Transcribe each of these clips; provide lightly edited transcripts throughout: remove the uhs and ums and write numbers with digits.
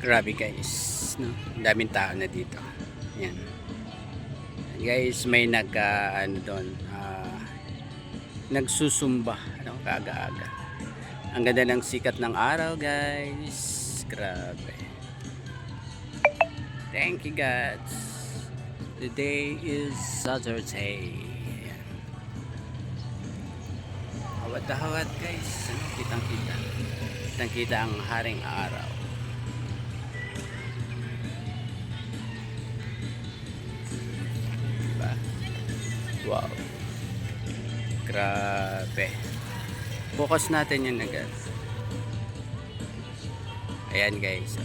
Grabe guys, no? Daming tao na dito. Yan. Guys, may ano doon, nagsusumba, ano, kaga-aga. Ang ganda ng sikat ng araw, guys. Grabe. Thank you, God. Today is Saturday. Ayan. Hawat-hawat, guys. Ano, kitang-kita. Kitang-kita ang haring araw. Diba? Wow. Grabe. Focus natin yun agad. Ayan guys.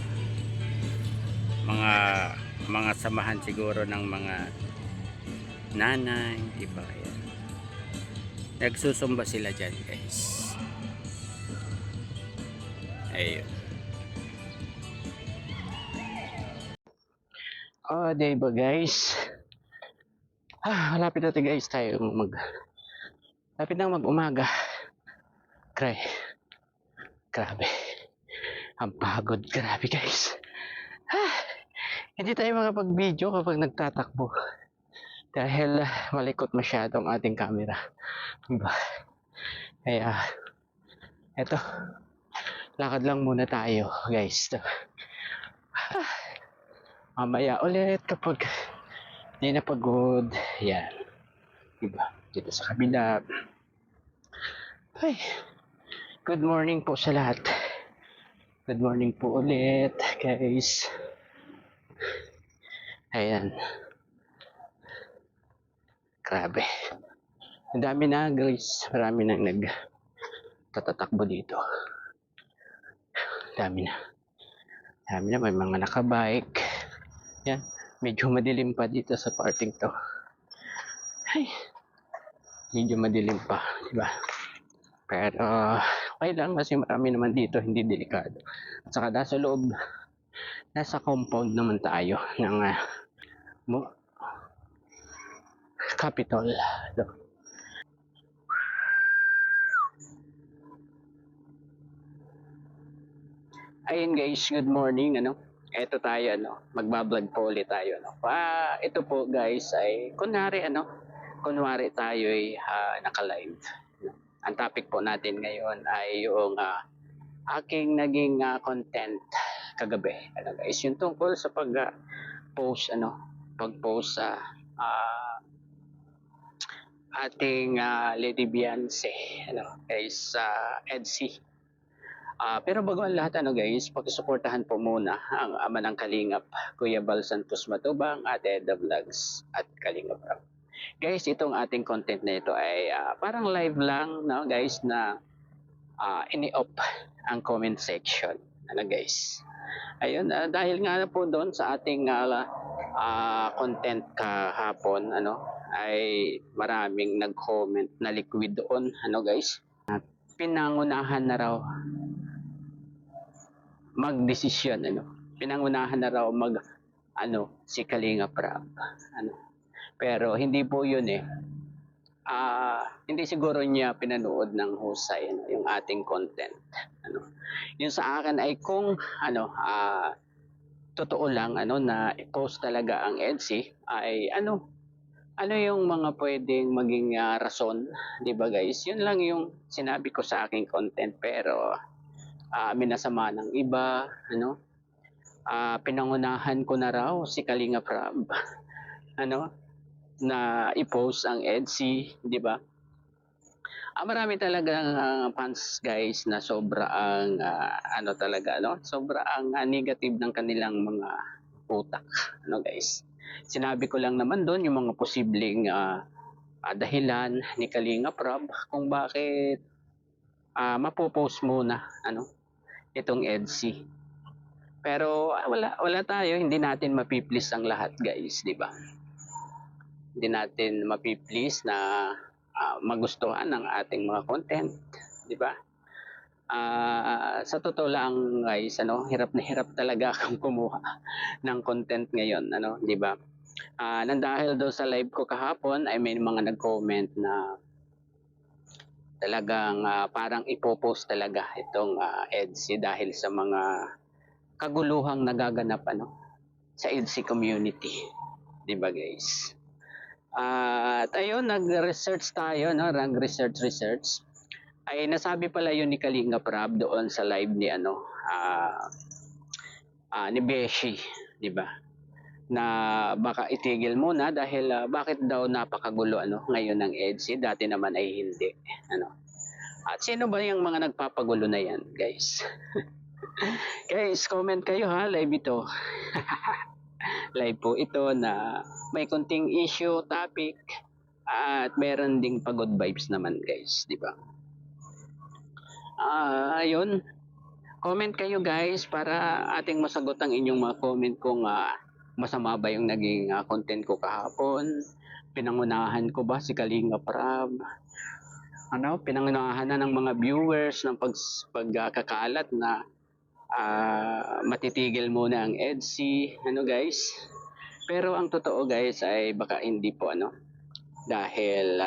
Mga samahan siguro ng mga nanay, diba? Ayan. Nagsusumba sila dyan guys. Ayun. Diba guys? Malapit natin guys tayo lapit na mag-umaga. Grabe. Ang pagod. Grabe guys. Hindi tayo makapag-video kapag nagtatakbo. Dahil malikot masyado ang ating camera. Diba? Kaya, eto. Lakad lang muna tayo guys. Mamaya ulit kapag hindi na pagod. Yan. Diba? Dito sa kabila. Ay. Good morning po sa lahat. Good morning po ulit, guys. Ayan. Grabe. Ang dami na, guys. Marami nang nagtatakbo dito. Dami na. May mga nakabike. Yan. Medyo madilim pa dito sa parting to. Ay. Medyo madilim pa, diba? Pero okay lang kasi marami naman dito, hindi delikado. At saka nasa loob, nasa compound naman tayo ng Capitol. Ayun guys, good morning. Eto tayo, magbablog po ulit tayo. Ito po guys ay kunwari tayo ay naka-live. Ang topic po natin ngayon ay yung aking naging content kagabi. Guys, yung tungkol sa pag-post sa ating Lady Beyonce, guys, sa EDC. Pero bago ang lahat, guys, pakisuportahan po muna ang ama ng Kalingap, Kuya Bal Santos Matubang, Ate Edda Vlogs at Kalingap Rock. Guys, itong ating content na ito ay parang live lang, no, guys, na ini-off ang comment section. Guys? Ayun, dahil nga po doon sa ating content kahapon, ay maraming nag-comment na liquid doon, guys. Pinangunahan na raw magdesisyon, pinangunahan na raw si Kalinga Prab, pero hindi po yun hindi siguro niya pinanood ng husay yung ating content. Yung sa akin ay kung totoo lang na i-post talaga ang EDC ay ano yung mga pwedeng maging rason, 'di ba guys? Yun lang yung sinabi ko sa aking content, pero minasama ng iba, pinangunahan ko na raw si Kalinga Prab na i-post ang EDC, di ba? Marami talagang fans guys na sobra ang sobra ang negative ng kanilang mga utak, guys. Sinabi ko lang naman doon yung mga posibleng dahilan ni Kalinga Prab kung bakit mapopost muna itong EDC. Pero wala tayo, hindi natin mapiplease ang lahat guys, di ba? Hindi natin mapiplease na magustuhan ng ating mga content, di ba? Sa totoo lang guys, hirap na hirap talaga akong kumuha ng content ngayon, di ba? Nang dahil daw sa live ko kahapon ay may mga nag-comment na talagang parang ipopost talaga itong EDC dahil sa mga kaguluhang nagaganap sa EDSI community, 'di ba guys? At ayun, nag-research tayo, no? Nag-research. Ay nasabi pala yun ni Kalinga Prab doon sa live ni ni Beshi, 'di ba? Na baka itigil muna dahil bakit daw napakagulo ngayon ng EDSI, dati naman ay hindi. At sino ba yung mga nagpapagulo na yan, guys? Guys, comment kayo ha, live ito. Live po ito na may konting issue, topic, at meron ding pagod vibes naman guys, di ba? Ayun, comment kayo guys para ating masagot ang inyong mga comment kung masama ba yung naging content ko kahapon, pinangunahan ko ba si Kalinga Prab, pinangunahan na ng mga viewers ng pagkakalat na matitigil muna ang EDSI, guys. Pero ang totoo guys ay baka hindi po dahil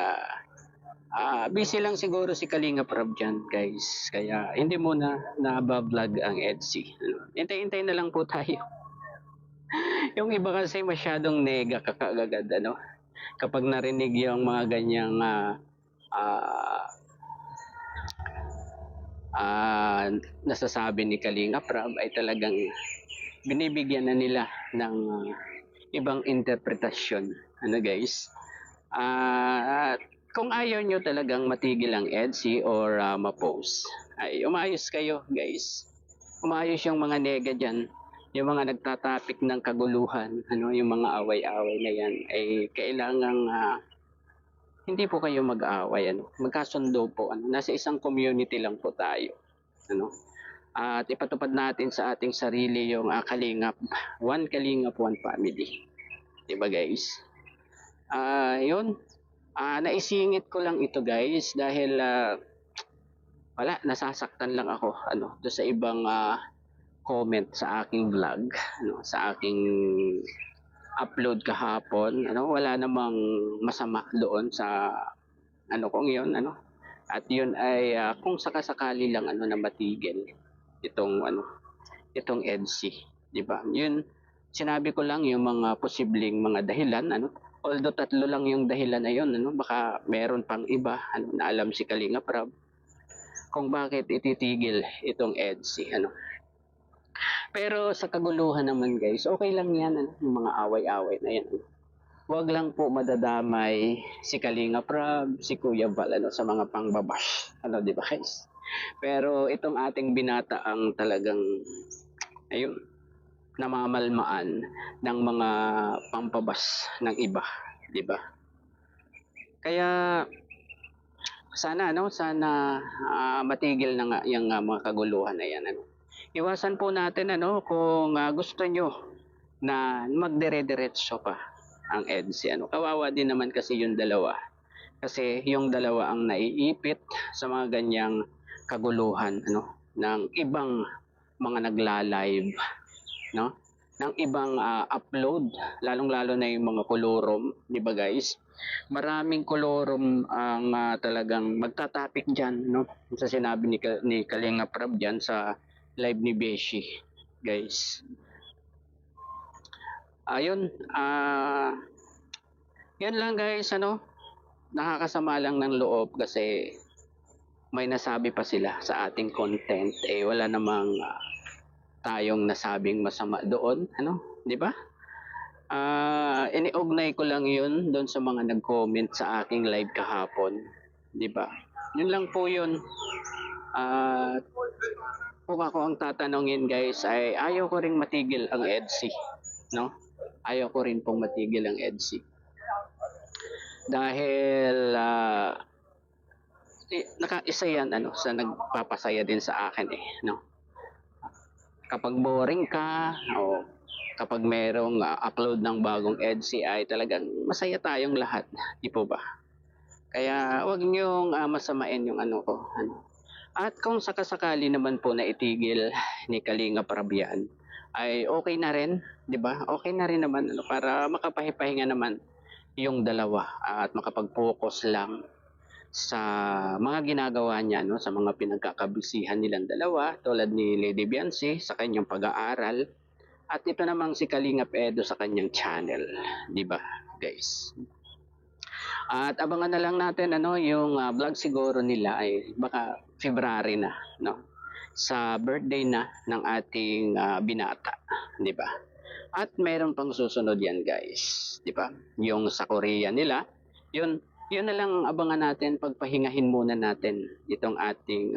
busy lang siguro si Kalinga Prab dyan guys, kaya hindi muna na-vlog ang EDSI. Hintay-hintay na lang po tayo. Yung iba kasi masyadong nega kakagad kapag narinig yung mga ganyang nasasabi ni Kalinga Prab ay talagang binibigyan na nila ng ibang interpretasyon, guys. At kung ayaw nyo talagang matigil ang EDSI or ma-post, ay umayos kayo guys. Umayos yung mga nega dyan, yung mga nagtatapik ng kaguluhan, yung mga away-away na yan, ay kailangang hindi po kayo mag-away, magkasundo po, nasa isang community lang po tayo, at ipatupad natin sa ating sarili yung Kalingap, one Kalingap, one family, diba guys? Yun, naisingit ko lang ito guys dahil wala, nasasaktan lang ako do sa ibang comment sa aking vlog, sa aking upload kahapon, wala namang masama doon sa kung yun, at yun ay kung sakasakali lang na matigil itong EDSI, di ba? Yun, sinabi ko lang yung mga posibleng mga dahilan, although 3 lang yung dahilan na yun, baka meron pang iba na alam si Kalinga Prab kung bakit ititigil itong EDSI, Pero sa kaguluhan naman guys, okay lang yan, yung mga away-away na yan. Huwag lang po madadamay si Kalinga Prab, si Kuya Val, sa mga pangbabash, di ba guys? Pero itong ating binata ang talagang, ayun, namamalmaan ng mga pampabas ng iba, di ba? Kaya sana matigil na nga yung mga kaguluhan na yan. Iwasan po natin kung gusto nyo na magdire-diretso pa ang EDSI. Kawawa din naman kasi yung dalawa. Kasi yung dalawa ang naiipit sa mga ganyang kaguluhan ng ibang mga nagla-live, ng ibang upload, lalong-lalo na yung mga kolorom, di ba guys? Maraming kolorom ang talagang magtatapik dyan, sa sinabi ni Kalinga Prab dyan sa live ni Beshi, guys. Ayun, yan lang guys, nakakasama lang ng loob kasi may nasabi pa sila sa ating content, wala namang tayong nasabing masama doon, di ba? Iniugnay ko lang yun doon sa mga nag-comment sa aking live kahapon, di ba? Yun lang po yun. Kung ako ang tatanungin guys, ay ayaw ko ring matigil ang EDSI, ayaw ko rin pong matigil ang EDSI dahil nakaisa yan sa nagpapasaya din sa akin kapag boring ka o kapag merong upload ng bagong EDSI ay talagang masaya tayong lahat, di po ba? Kaya wag niyong masamain yung ko. At kung sakasakali naman po na itigil ni Kalinga Prab yan, ay okay na rin, di ba? Okay na rin naman para makapahipahinga naman yung dalawa at makapag-focus lang sa mga ginagawa niya, no, sa mga pinagkakabisihan nilang dalawa, tulad ni Lady Beyonce sa kanyang pag-aaral, at ito namang si Kalingap Edo sa kanyang channel, 'di ba, guys? At abangan na lang natin ano yung vlog siguro nila ay baka February na, no? Sa birthday na ng ating binata, 'di ba? At meron pang susunod yan, guys, 'di ba? Yung sa Korea nila, yun na lang abangan natin, pagpahingahin muna natin itong ating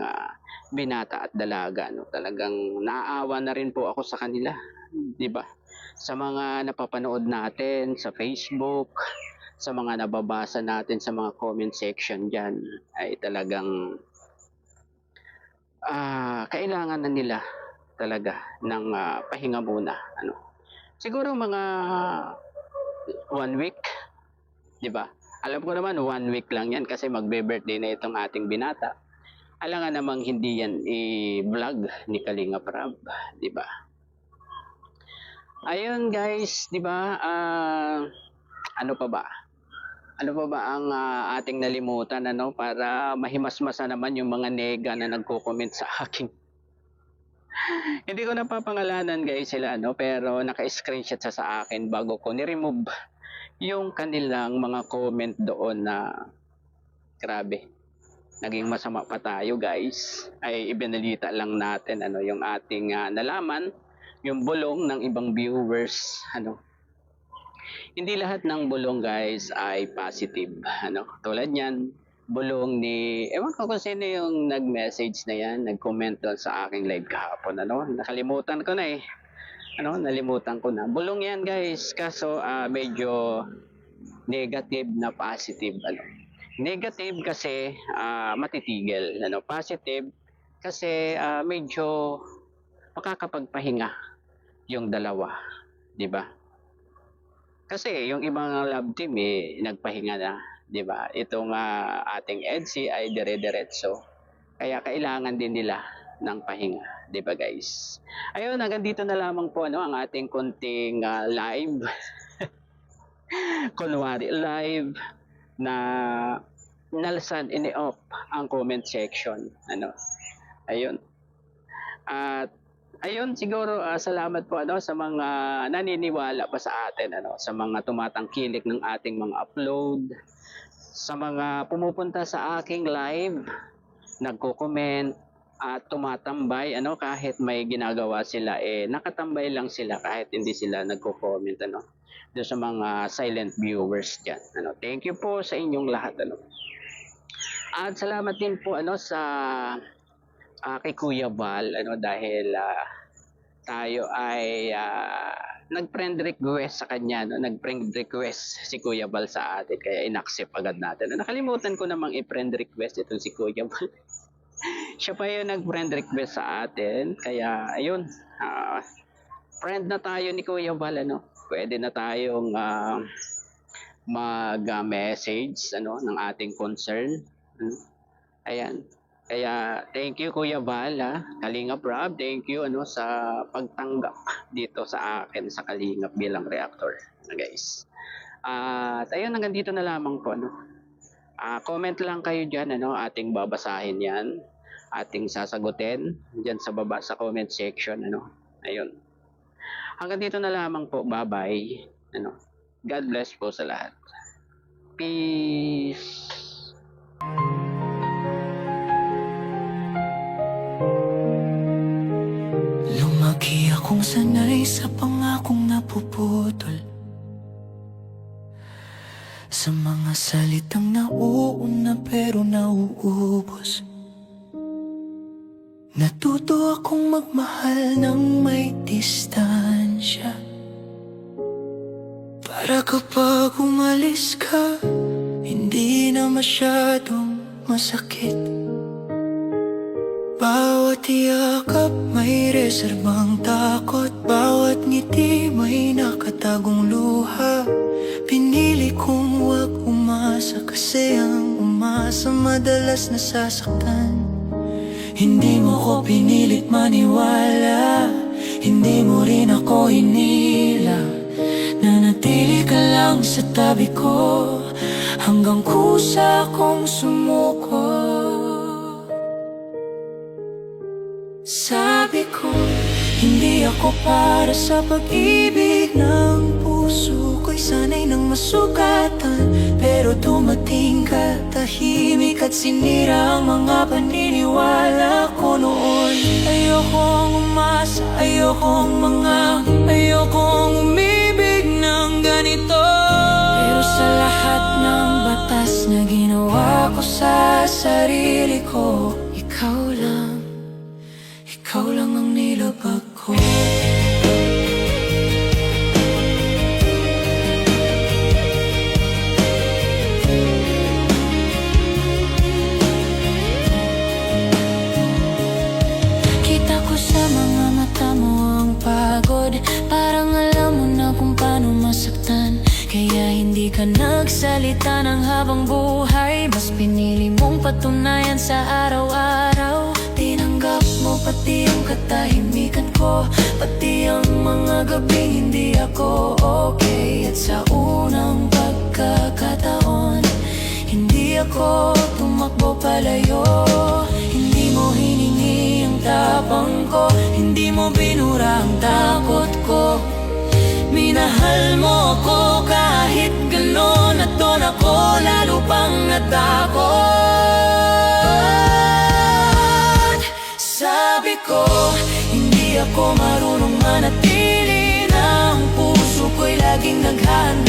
binata at dalaga, no. Talagang naaawa na rin po ako sa kanila, 'di ba? Sa mga napapanood natin sa Facebook, sa mga nababasa natin sa mga comment section diyan, ay talagang kailangan na nila talaga ng pahinga muna, ano. Siguro mga 1 week, 'di ba? Alam ko naman 1 week lang 'yan kasi magbe-birthday na itong ating binata. Alangan namang hindi 'yan i-vlog ni Kalingap Rab, 'di ba? Ayun, guys, 'di ba? Ano pa ba? Ano pa ba ang ating nalimutan, ano, para mahimasmasa naman yung mga nega na nagko-comment sa akin. Hindi ko napapangalanan, guys, sila, ano, pero naka-screenshot sa akin bago ko ni-remove yung kanilang mga comment doon na grabe. Naging masama pa tayo, guys. Ay ibinalita lang natin ano yung ating nalaman, yung bulong ng ibang viewers, ano. Hindi lahat ng bulong, guys, ay positive, ano. Tulad niyan, bulong ni ewan ko kung sino yung nag-message na yan, nag-comment doon sa aking live kahapon, ano. Nakalimutan ko na eh. Ano, nalimutan ko na. Bulong yan, guys, kaso medyo negative na positive, ano. Negative kasi matitigil, ano. Positive kasi medyo makakapagpahinga yung dalawa, 'di ba? Kasi yung ibang love team nagpahinga na, 'di ba? Itong ating EDSI ay dire-diretso. Kaya kailangan din nila ng pahinga, 'di ba, guys? Ayun, hanggang dito na lamang po ano ang ating konting live. Kunwari live na nalasan ini-off ang comment section, ano. Ayun. At ayun, siguro salamat po ano sa mga naniniwala pa sa atin, ano, sa mga tumatangkilik ng ating mga upload, sa mga pumupunta sa aking live, nagko-comment at tumatambay, ano, kahit may ginagawa sila nakatambay lang sila kahit hindi sila nagko-comment, ano. Doon sa mga silent viewers diyan, ano. Thank you po sa inyong lahat, ano. At salamat din po ano sa kay Kuya Val, ano, dahil tayo ay nag-friend request sa kanya, no? Nag-friend request si Kuya Val sa atin, kaya in-accept agad natin. Nakalimutan ko namang i-friend request itong si Kuya Val. Siya pa yung nag-friend request sa atin, kaya ayun, friend na tayo ni Kuya Val, ano. Pwede na tayong mag-message ano ng ating concern. Ayan. Kaya thank you Kuya Val, Kalingap Rob, thank you ano sa pagtanggap dito sa akin sa Kalingap bilang reactor, guys. At ayun, hanggang dito na lamang po, ano. Comment lang kayo diyan, ano, ating babasahin 'yan. Ating sasagutin diyan sa baba sa comment section, ano. Ayun. Hanggang dito na lamang po. Bye-bye. Ano. God bless po sa lahat. Peace. Lumaki akong sanay sa pangakong napuputol, sa mga salitang nauuna pero nauubos. Natuto akong magmahal ng may distansya, para kapag umalis ka, hindi na masyadong masakit. Bawat yakap may reserbang takot, bawat ngiti may nakatagong luha. Pinili kong wag umasa kasi ang umasa madalas nasasaktan. Hindi mo ko pinilit maniwala, hindi mo rin ako hinila. Nanatili ka lang sa tabi ko hanggang kusa kong sumuko. Sabi ko, hindi ako para sa pag-ibig ng puso ko'y sanay nang masugatan. Pero dumating ka, tahimik at sinira ang mga paniniwala ko noon. Ayokong umasa, ayokong umibig ng ganito. Pero sa lahat ng batas na ginawa ko sa sarili ko, ikaw lang ang nilabag ko. Kita ko sa mga mata mo ang pagod, parang alam mo na kung paano masaktan. Kaya hindi ka nagsalita ng habang buhay, mas pinili mong patunayan sa araw-araw. Tinanggap mo pati ang katahimikan ko, pati ang mga gabing hindi ako okay. At sa unang pagkakataon, hindi ako tumakbo palayo. Hindi mo hiningi ang tapang ko, hindi mo binura ang takot ko. Minahal mo ko kahit ganon, at doon ako lalo pang natakot. Sabi ko, hindi ako marunong manatili, na ang puso ko'y laging naghahanda.